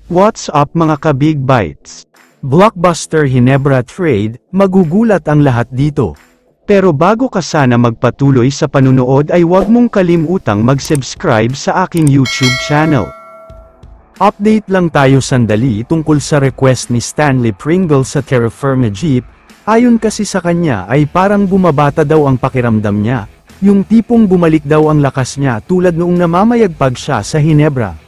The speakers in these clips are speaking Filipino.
What's up mga ka-Big Bites? Blockbuster Hinebra Trade, magugulat ang lahat dito. Pero bago ka sana magpatuloy sa panunood ay huwag mong kalimutang mag-subscribe sa aking YouTube channel. Update lang tayo sandali tungkol sa request ni Stanley Pringle sa Terra Firma Jeep. Ayon kasi sa kanya ay parang bumabata daw ang pakiramdam niya. Yung tipong bumalik daw ang lakas niya tulad noong namamayagpag siya sa Hinebra.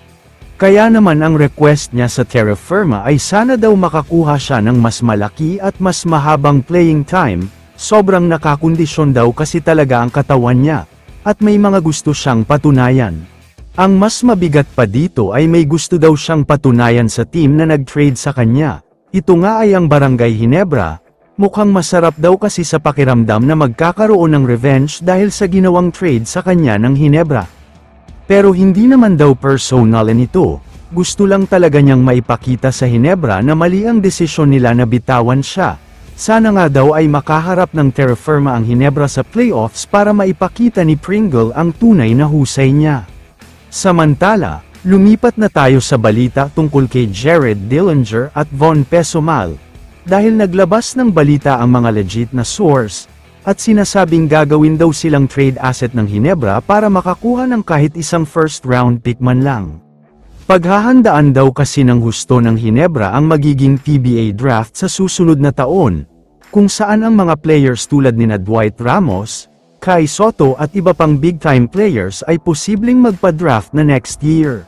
Kaya naman ang request niya sa Terra Firma ay sana daw makakuha siya ng mas malaki at mas mahabang playing time, sobrang nakakondisyon daw kasi talaga ang katawan niya, at may mga gusto siyang patunayan. Ang mas mabigat pa dito ay may gusto daw siyang patunayan sa team na nag-trade sa kanya. Ito nga ay ang Barangay Hinebra. Mukhang masarap daw kasi sa pakiramdam na magkakaroon ng revenge dahil sa ginawang trade sa kanya ng Hinebra. Pero hindi naman daw personal nito, gusto lang talaga niyang maipakita sa Hinebra na mali ang desisyon nila na bitawan siya. Sana nga daw ay makaharap ng Terra Firma ang Hinebra sa playoffs para maipakita ni Pringle ang tunay na husay niya. Samantala, lumipat na tayo sa balita tungkol kay Jared Dillinger at Von Pesomal. Dahil naglabas ng balita ang mga legit na source, at sinasabing gagawin daw silang trade asset ng Hinebra para makakuha ng kahit isang first round pick man lang. Paghahandaan daw kasi ng husto ng Hinebra ang magiging PBA draft sa susunod na taon, kung saan ang mga players tulad nina Dwight Ramos, Kai Sotto at iba pang big-time players ay posibleng magpa-draft na next year.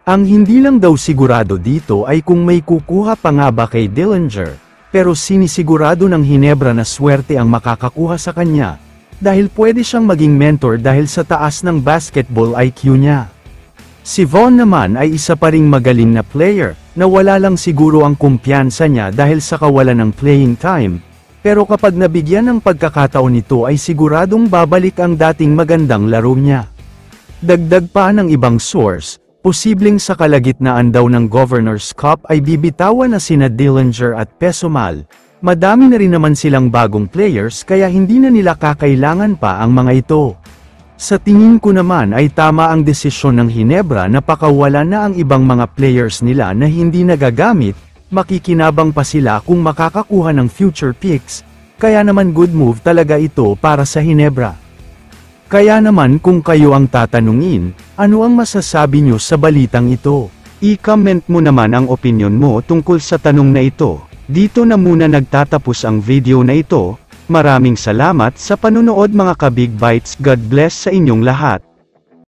Ang hindi lang daw sigurado dito ay kung may kukuha pa nga ba kay Dillinger. Pero sinisigurado ng Hinebra na swerte ang makakakuha sa kanya, dahil pwede siyang maging mentor dahil sa taas ng basketball IQ niya. Si Von naman ay isa pa ring magaling na player, na wala lang siguro ang kumpiyansa niya dahil sa kawalan ng playing time, pero kapag nabigyan ng pagkakataon nito ay siguradong babalik ang dating magandang laro niya. Dagdag pa ng ibang source, posibleng sa kalagitnaan daw ng Governor's Cup ay bibitawan na sina Dillinger at Pesomal. Madami na rin naman silang bagong players kaya hindi na nila kakailangan pa ang mga ito. Sa tingin ko naman ay tama ang desisyon ng Hinebra na pakawala na ang ibang mga players nila na hindi nagagamit, makikinabang pa sila kung makakakuha ng future picks, kaya naman good move talaga ito para sa Hinebra. Kaya naman kung kayo ang tatanungin, ano ang masasabi nyo sa balitang ito? I-comment mo naman ang opinion mo tungkol sa tanong na ito. Dito na muna nagtatapos ang video na ito. Maraming salamat sa panunood mga ka-Big Bites. God bless sa inyong lahat.